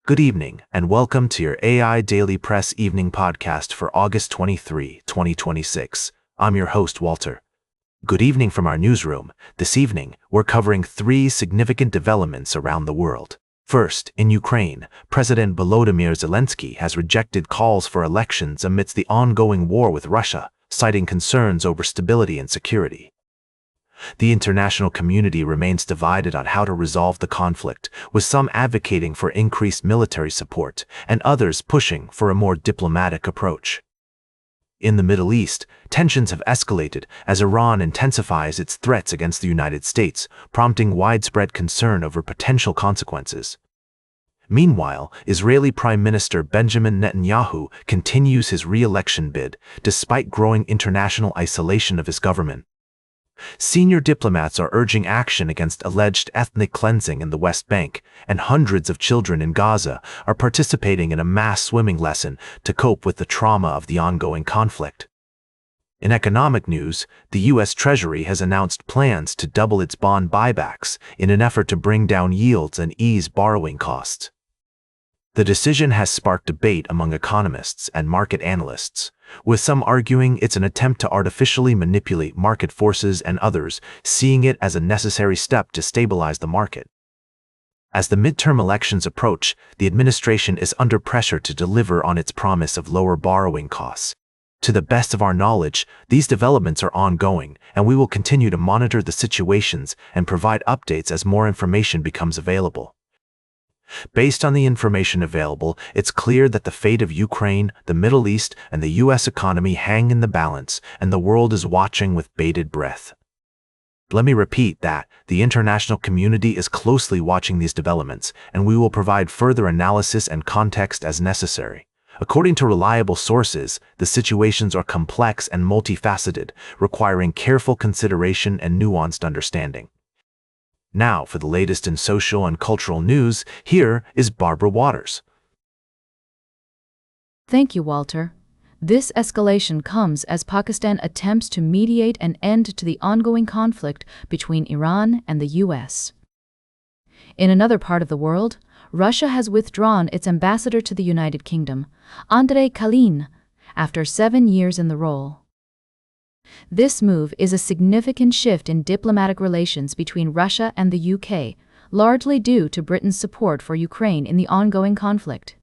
Good evening, and welcome to your AI Daily Press evening podcast for August 23, 2026. I'm your host, Walter. Good evening from our newsroom. This evening, we're covering three significant developments around the world. First, in Ukraine, President Volodymyr Zelensky has rejected calls for elections amidst the ongoing war with Russia, citing concerns over stability and security. The international community remains divided on how to resolve the conflict, with some advocating for increased military support and others pushing for a more diplomatic approach. In the Middle East, tensions have escalated as Iran intensifies its threats against the United States, prompting widespread concern over potential consequences. Meanwhile, Israeli Prime Minister Benjamin Netanyahu continues his re-election bid, despite growing international isolation of his government. Senior diplomats are urging action against alleged ethnic cleansing in the West Bank, and hundreds of children in Gaza are participating in a mass swimming lesson to cope with the trauma of the ongoing conflict. In economic news, the U.S. Treasury has announced plans to double its bond buybacks in an effort to bring down yields and ease borrowing costs. The decision has sparked debate among economists and market analysts, with some arguing it's an attempt to artificially manipulate market forces and others seeing it as a necessary step to stabilize the market. As the midterm elections approach, the administration is under pressure to deliver on its promise of lower borrowing costs. To the best of our knowledge, these developments are ongoing, and we will continue to monitor the situations and provide updates as more information becomes available. Based on the information available, it's clear that the fate of Ukraine, the Middle East, and the U.S. economy hang in the balance, and the world is watching with bated breath. Let me repeat that the international community is closely watching these developments, and we will provide further analysis and context as necessary. According to reliable sources, the situations are complex and multifaceted, requiring careful consideration and nuanced understanding. Now, for the latest in social and cultural news, here is Barbara Waters. Thank you, Walter. This escalation comes as Pakistan attempts to mediate an end to the ongoing conflict between Iran and the U.S. In another part of the world, Russia has withdrawn its ambassador to the United Kingdom, Andrei Kalin, after 7 years in the role. This move is a significant shift in diplomatic relations between Russia and the UK, largely due to Britain's support for Ukraine in the ongoing conflict.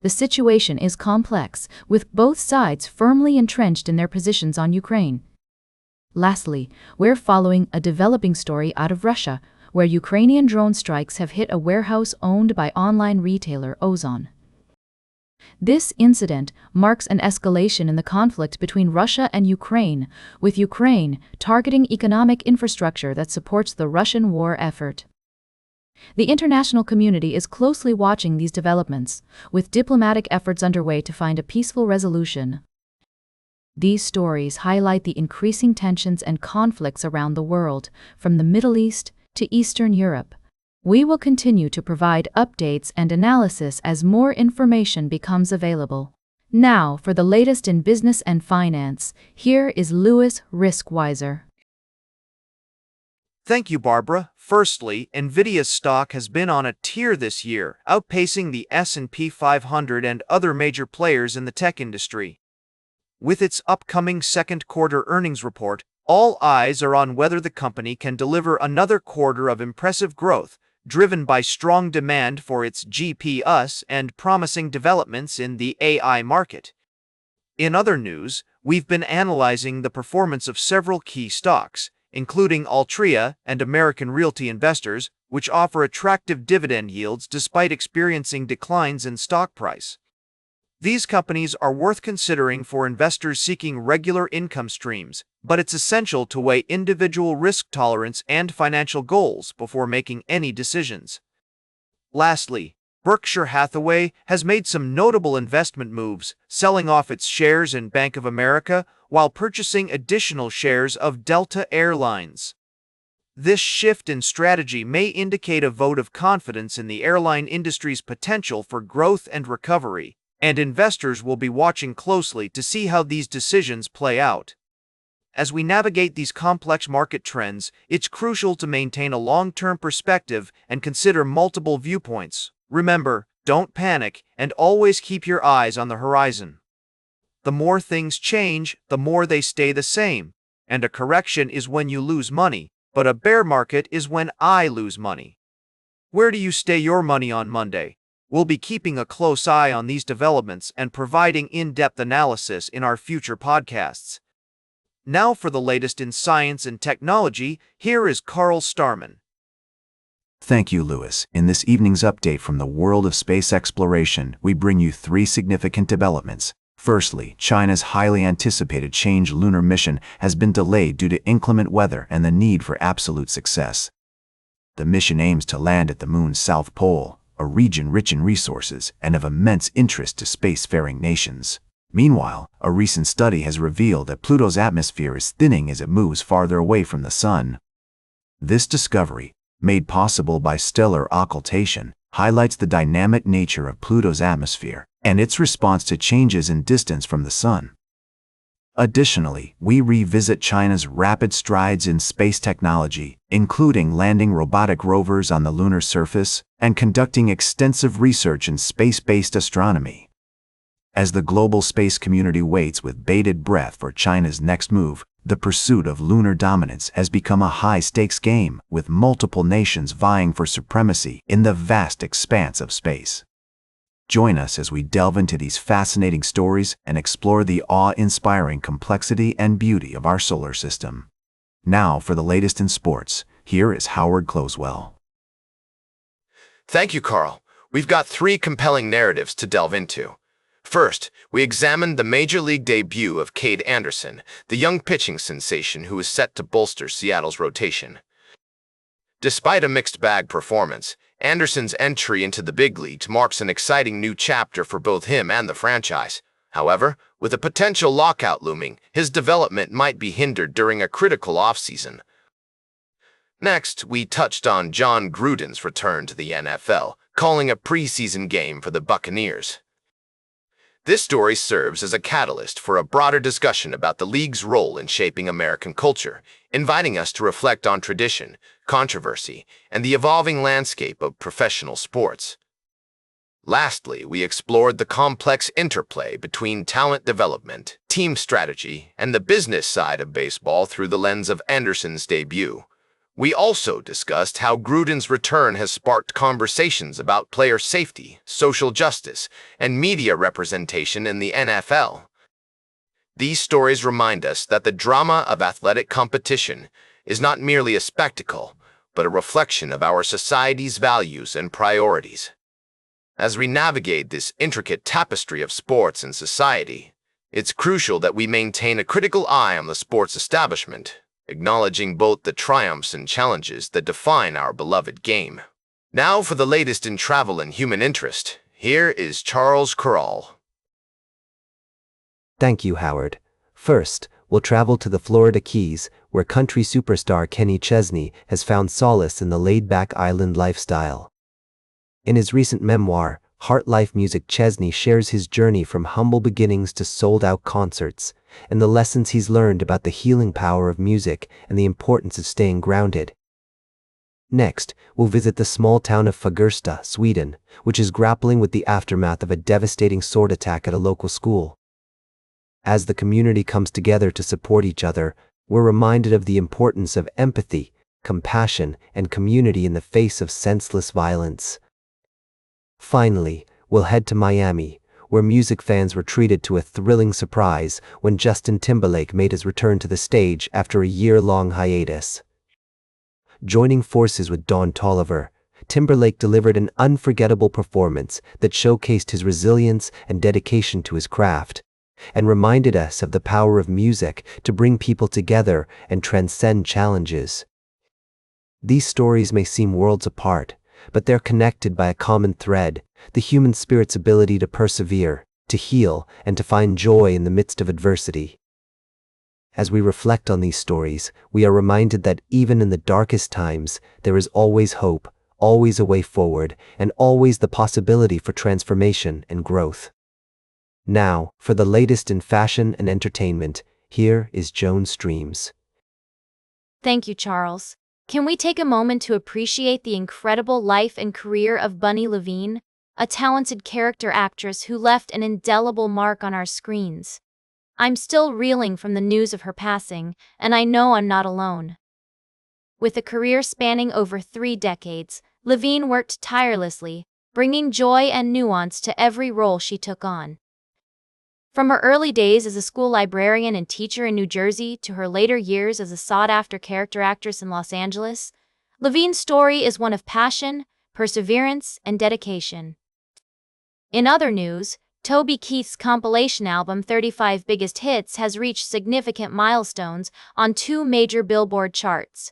The situation is complex, with both sides firmly entrenched in their positions on Ukraine. Lastly, we're following a developing story out of Russia, where Ukrainian drone strikes have hit a warehouse owned by online retailer Ozon. This incident marks an escalation in the conflict between Russia and Ukraine, with Ukraine targeting economic infrastructure that supports the Russian war effort. The international community is closely watching these developments, with diplomatic efforts underway to find a peaceful resolution. These stories highlight the increasing tensions and conflicts around the world, from the Middle East to Eastern Europe. We will continue to provide updates and analysis as more information becomes available. Now, for the latest in business and finance, here is Louis Riskweiser. Thank you, Barbara. Firstly, NVIDIA's stock has been on a tear this year, outpacing the S&P 500 and other major players in the tech industry. With its upcoming second quarter earnings report, all eyes are on whether the company can deliver another quarter of impressive growth, driven by strong demand for its GPUs and promising developments in the AI market. In other news, we've been analyzing the performance of several key stocks, including Altria and American Realty Investors, which offer attractive dividend yields despite experiencing declines in stock price. These companies are worth considering for investors seeking regular income streams, but it's essential to weigh individual risk tolerance and financial goals before making any decisions. Lastly, Berkshire Hathaway has made some notable investment moves, selling off its shares in Bank of America while purchasing additional shares of Delta Airlines. This shift in strategy may indicate a vote of confidence in the airline industry's potential for growth and recovery, and investors will be watching closely to see how these decisions play out. As we navigate these complex market trends, it's crucial to maintain a long-term perspective and consider multiple viewpoints. Remember, Don't panic, and always keep your eyes on the horizon. The more things change, the more they stay the same, and a correction is when you lose money, but a bear market is when I lose money. Where do you stay your money on Monday? We'll be keeping a close eye on these developments and providing in-depth analysis in our future podcasts. Now for the latest in science and technology, here is Carl Starman. Thank you, Lewis. In this evening's update from the world of space exploration, we bring you three significant developments. Firstly, China's highly anticipated Change lunar mission has been delayed due to inclement weather and the need for absolute success. The mission aims to land at the moon's south pole, a region rich in resources and of immense interest to spacefaring nations. Meanwhile, a recent study has revealed that Pluto's atmosphere is thinning as it moves farther away from the Sun. This discovery, made possible by stellar occultation, highlights the dynamic nature of Pluto's atmosphere and its response to changes in distance from the Sun. Additionally, we revisit China's rapid strides in space technology, including landing robotic rovers on the lunar surface and conducting extensive research in space-based astronomy. As the global space community waits with bated breath for China's next move, the pursuit of lunar dominance has become a high-stakes game, with multiple nations vying for supremacy in the vast expanse of space. Join us as we delve into these fascinating stories and explore the awe-inspiring complexity and beauty of our solar system. Now for the latest in sports, here is Howard Closewell. Thank you, Carl. We've got three compelling narratives to delve into. First, we examined the Major League debut of Cade Anderson, the young pitching sensation who is set to bolster Seattle's rotation. Despite a mixed-bag performance, Anderson's entry into the big leagues marks an exciting new chapter for both him and the franchise. However, with a potential lockout looming, his development might be hindered during a critical offseason. Next, we touched on John Gruden's return to the NFL, calling a preseason game for the Buccaneers. This story serves as a catalyst for a broader discussion about the league's role in shaping American culture, inviting us to reflect on tradition, controversy, and the evolving landscape of professional sports. Lastly, we explored the complex interplay between talent development, team strategy, and the business side of baseball through the lens of Anderson's debut. We also discussed how Gruden's return has sparked conversations about player safety, social justice, and media representation in the NFL. These stories remind us that the drama of athletic competition is not merely a spectacle, but a reflection of our society's values and priorities. As we navigate this intricate tapestry of sports and society, it's crucial that we maintain a critical eye on the sports establishment, acknowledging both the triumphs and challenges that define our beloved game. Now for the latest in travel and human interest, here is Charles Corral. Thank you, Howard. First, we'll travel to the Florida Keys, where country superstar Kenny Chesney has found solace in the laid-back island lifestyle. In his recent memoir, Heart Life Music, Chesney shares his journey from humble beginnings to sold-out concerts, and the lessons he's learned about the healing power of music and the importance of staying grounded. Next, we'll visit the small town of Fagersta, Sweden, which is grappling with the aftermath of a devastating sword attack at a local school. As the community comes together to support each other, we're reminded of the importance of empathy, compassion, and community in the face of senseless violence. Finally, we'll head to Miami, where music fans were treated to a thrilling surprise when Justin Timberlake made his return to the stage after a year-long hiatus. Joining forces with Don Toliver, Timberlake delivered an unforgettable performance that showcased his resilience and dedication to his craft, and reminded us of the power of music to bring people together and transcend challenges. These stories may seem worlds apart, but they're connected by a common thread: the human spirit's ability to persevere, to heal, and to find joy in the midst of adversity. As we reflect on these stories, we are reminded that even in the darkest times, there is always hope, always a way forward, and always the possibility for transformation and growth. Now, for the latest in fashion and entertainment, here is Joan Streams. Thank you, Charles. Can we take a moment to appreciate the incredible life and career of Bunny Levine, a talented character actress who left an indelible mark on our screens. I'm still reeling from the news of her passing, and I know I'm not alone. With a career spanning over 3 decades, Levine worked tirelessly, bringing joy and nuance to every role she took on. From her early days as a school librarian and teacher in New Jersey to her later years as a sought-after character actress in Los Angeles, Levine's story is one of passion, perseverance, and dedication. In other news, Toby Keith's compilation album 35 Biggest Hits has reached significant milestones on 2 major Billboard charts.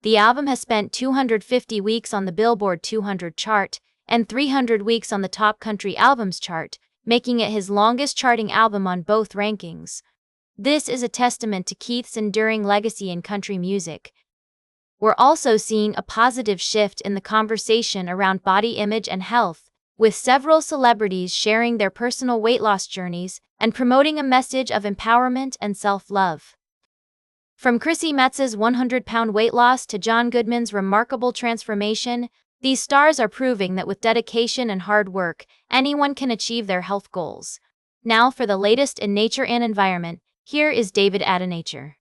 The album has spent 250 weeks on the Billboard 200 chart and 300 weeks on the Top Country Albums chart, making it his longest-charting album on both rankings. This is a testament to Keith's enduring legacy in country music. We're also seeing a positive shift in the conversation around body image and health, with several celebrities sharing their personal weight loss journeys and promoting a message of empowerment and self-love. From Chrissy Metz's 100-pound weight loss to John Goodman's remarkable transformation, these stars are proving that with dedication and hard work, anyone can achieve their health goals. Now for the latest in nature and environment, here is David AIDaNature.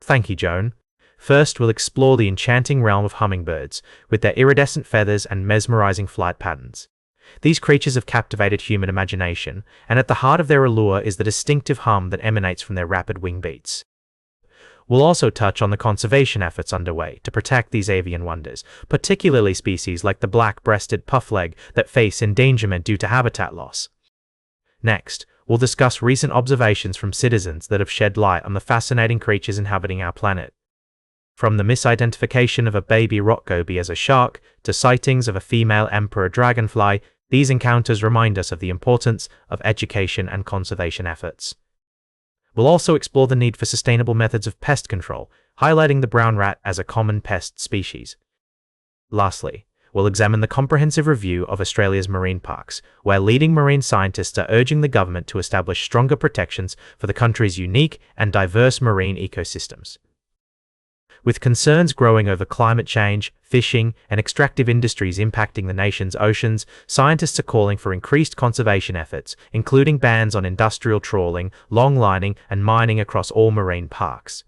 Thank you, Joan. First, we'll explore the enchanting realm of hummingbirds, with their iridescent feathers and mesmerizing flight patterns. These creatures have captivated human imagination, and at the heart of their allure is the distinctive hum that emanates from their rapid wing beats. We'll also touch on the conservation efforts underway to protect these avian wonders, particularly species like the black-breasted puffleg that face endangerment due to habitat loss. Next, we'll discuss recent observations from citizens that have shed light on the fascinating creatures inhabiting our planet. From the misidentification of a baby rock goby as a shark to sightings of a female emperor dragonfly, these encounters remind us of the importance of education and conservation efforts. We'll also explore the need for sustainable methods of pest control, highlighting the brown rat as a common pest species. Lastly, we'll examine the comprehensive review of Australia's marine parks, where leading marine scientists are urging the government to establish stronger protections for the country's unique and diverse marine ecosystems. With concerns growing over climate change, fishing, and extractive industries impacting the nation's oceans, scientists are calling for increased conservation efforts, including bans on industrial trawling, longlining, and mining across all marine parks.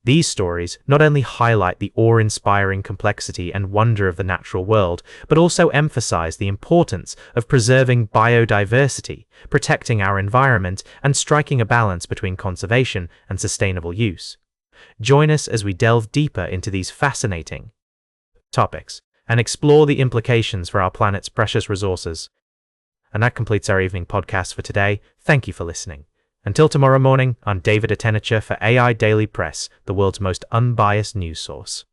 These stories not only highlight the awe-inspiring complexity and wonder of the natural world, but also emphasize the importance of preserving biodiversity, protecting our environment, and striking a balance between conservation and sustainable use. Join us as we delve deeper into these fascinating topics and explore the implications for our planet's precious resources. And that completes our evening podcast for today. Thank you for listening. Until tomorrow morning, I'm David AIDaNature for AI Daily Press, the world's most unbiased news source.